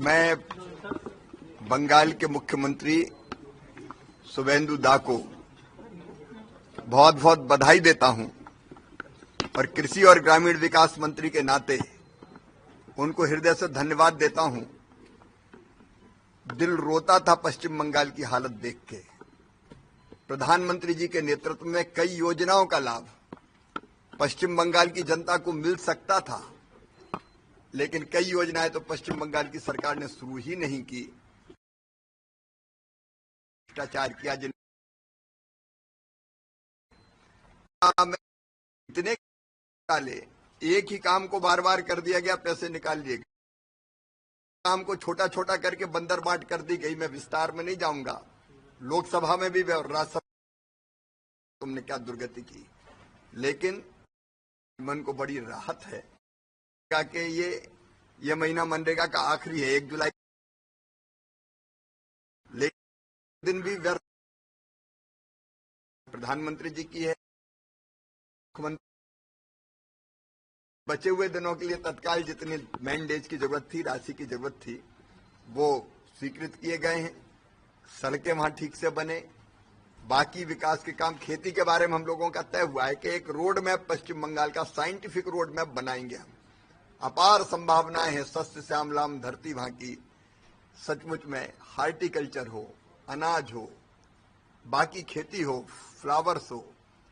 मैं बंगाल के मुख्यमंत्री शुभेंदु दा को बहुत बहुत बधाई देता हूं और कृषि और ग्रामीण विकास मंत्री के नाते उनको हृदय से धन्यवाद देता हूं। दिल रोता था पश्चिम बंगाल की हालत देख के। प्रधानमंत्री जी के नेतृत्व में कई योजनाओं का लाभ पश्चिम बंगाल की जनता को मिल सकता था, लेकिन कई योजनाएं तो पश्चिम बंगाल की सरकार ने शुरू ही नहीं की। भ्रष्टाचार किया, जिन इतने निकाले, एक ही काम को बार बार कर दिया गया, पैसे निकाल लिए गए। काम को छोटा छोटा करके बंदर बांट कर दी गई। मैं विस्तार में नहीं जाऊंगा। लोकसभा में भी और राज्यसभा तुमने क्या दुर्गति की, लेकिन मन को बड़ी राहत है कि ये महीना मनरेगा का आखिरी है, 1 जुलाई, लेकिन दिन भी व्यर्थ प्रधानमंत्री जी की है। मुख्यमंत्री बचे हुए दिनों के लिए तत्काल जितनी मैंडेज की जरूरत थी, राशि की जरूरत थी, वो स्वीकृत किए गए हैं। सड़कें वहां ठीक से बने, बाकी विकास के काम, खेती के बारे में हम लोगों का तय हुआ है कि एक रोड मैप पश्चिम बंगाल का साइंटिफिक रोड मैप बनाएंगे हम। अपार संभावनाएं हैं, सस्य श्यामलाम धरती वहां की। सचमुच में हार्टिकल्चर हो, अनाज हो, बाकी खेती हो, फ्लावर्स हो,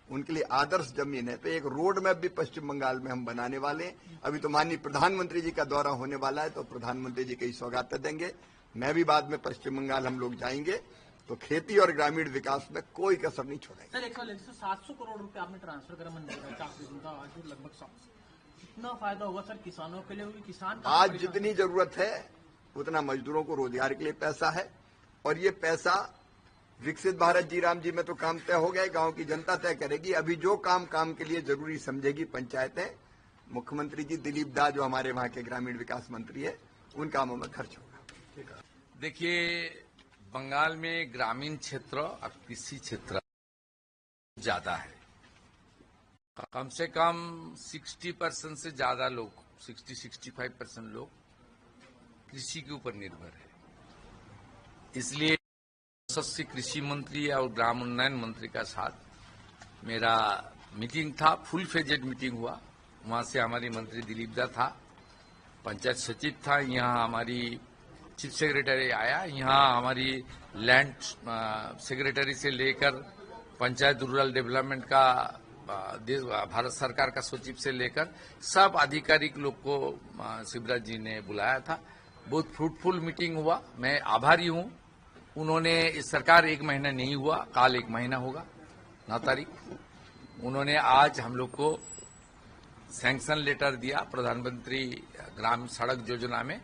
उनके लिए आदर्श जमीन है। तो एक रोड मैप भी पश्चिम बंगाल में हम बनाने वाले हैं। अभी तो माननीय प्रधानमंत्री जी का दौरा होने वाला है, तो प्रधानमंत्री जी कई सौगातें देंगे। मैं भी बाद में पश्चिम बंगाल हम लोग जाएंगे, तो खेती और ग्रामीण विकास में कोई कसर नहीं छोड़ेंगे। सर 700 करोड़ रुपए आपने ट्रांसफर करा मनरेगा आज लगभग 700। कितना फायदा होगा सर किसानों के लिए? किसान आज जितनी जरूरत है उतना मजदूरों को रोजगार के लिए पैसा है, और ये पैसा विकसित भारत जी राम जी में तो काम तय हो गया, गांव की जनता तय करेगी। अभी जो काम के लिए जरूरी समझेगी पंचायतें, मुख्यमंत्री जी दिलीप दा जो हमारे वहां के ग्रामीण विकास मंत्री है, उन कामों में खर्च होगा। देखिए, बंगाल में ग्रामीण क्षेत्र और कृषि क्षेत्र ज्यादा है। कम से कम 60% से ज्यादा लोग, 60-65% लोग कृषि के ऊपर निर्भर है। इसलिए सस्य कृषि मंत्री और ग्राम उन्नयन मंत्री का साथ मेरा मीटिंग था, फुल फेजेड मीटिंग हुआ। वहां से हमारी मंत्री दिलीप दा था, पंचायत सचिव था, यहाँ हमारी चीफ सेक्रेटरी आया, यहाँ हमारी लैंड सेक्रेटरी से लेकर पंचायत रूरल डेवलपमेंट का भारत सरकार का सचिव से लेकर सब आधिकारिक लोग को शिवराज जी ने बुलाया था। बहुत फ्रूटफुल मीटिंग हुआ। मैं आभारी हूँ। उन्होंने, इस सरकार 1 महीना नहीं हुआ, काल 1 महीना होगा 9 तारीख। उन्होंने आज हम लोग को सैंक्शन लेटर दिया प्रधानमंत्री ग्राम सड़क योजना में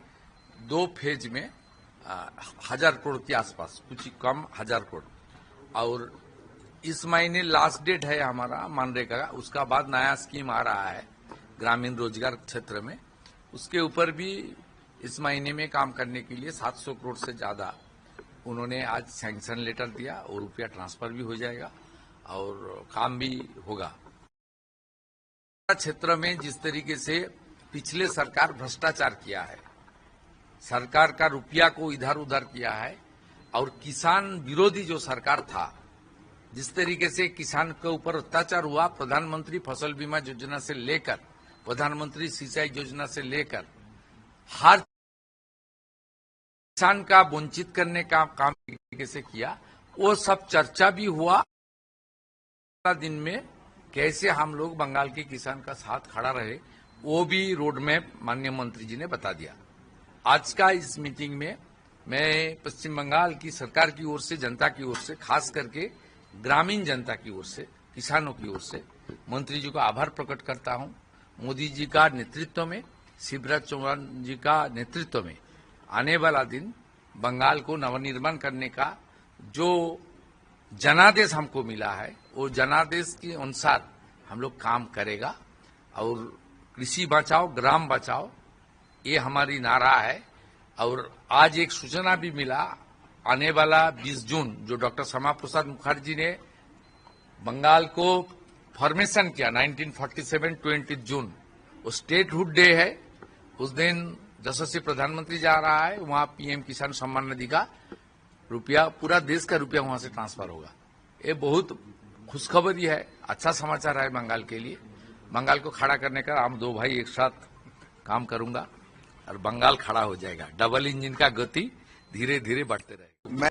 2 फेज में 1000 करोड़ के आसपास, कुछ कम 1000 करोड़। और इस महीने लास्ट डेट है हमारा मनरेगा का। उसका बाद नया स्कीम आ रहा है ग्रामीण रोजगार क्षेत्र में, उसके ऊपर भी इस महीने में काम करने के लिए 700 करोड़ से ज्यादा उन्होंने आज सैंक्शन लेटर दिया, और रुपया ट्रांसफर भी हो जाएगा और काम भी होगा। क्षेत्र में जिस तरीके से पिछले सरकार भ्रष्टाचार किया है, सरकार का रुपया को इधर उधर किया है, और किसान विरोधी जो सरकार था, जिस तरीके से किसान के ऊपर अत्याचार हुआ, प्रधानमंत्री फसल बीमा योजना से लेकर प्रधानमंत्री सिंचाई योजना से लेकर हर किसान का वंचित करने का काम तरीके से किया, वो सब चर्चा भी हुआ। दिन में कैसे हम लोग बंगाल के किसान का साथ खड़ा रहे, वो भी रोड मैप माननीय मंत्री जी ने बता दिया। आज का इस मीटिंग में मैं पश्चिम बंगाल की सरकार की ओर से, जनता की ओर से, खास करके ग्रामीण जनता की ओर से, किसानों की ओर से मंत्री जी को आभार प्रकट करता हूं। मोदी जी का नेतृत्व में, शिवराज चौहान जी का नेतृत्व में आने वाला दिन बंगाल को नवनिर्माण करने का जो जनादेश हमको मिला है, वो जनादेश के अनुसार हम लोग काम करेगा। और कृषि बचाओ, ग्राम बचाओ, ये हमारी नारा है। और आज एक सूचना भी मिला, आने वाला 20 जून जो डॉक्टर श्यामा प्रसाद मुखर्जी ने बंगाल को फॉर्मेशन किया 1947 20 जून, वो स्टेटहुड डे है। उस दिन जैसे प्रधानमंत्री जा रहा है वहां पीएम किसान सम्मान निधि का रुपया, पूरा देश का रुपया वहां से ट्रांसफर होगा। ये बहुत खुशखबरी है, अच्छा समाचार है बंगाल के लिए। बंगाल को खड़ा करने का हम दो भाई एक साथ काम करूंगा और बंगाल खड़ा हो जाएगा। डबल इंजन का गति धीरे धीरे बढ़ते रहेगा।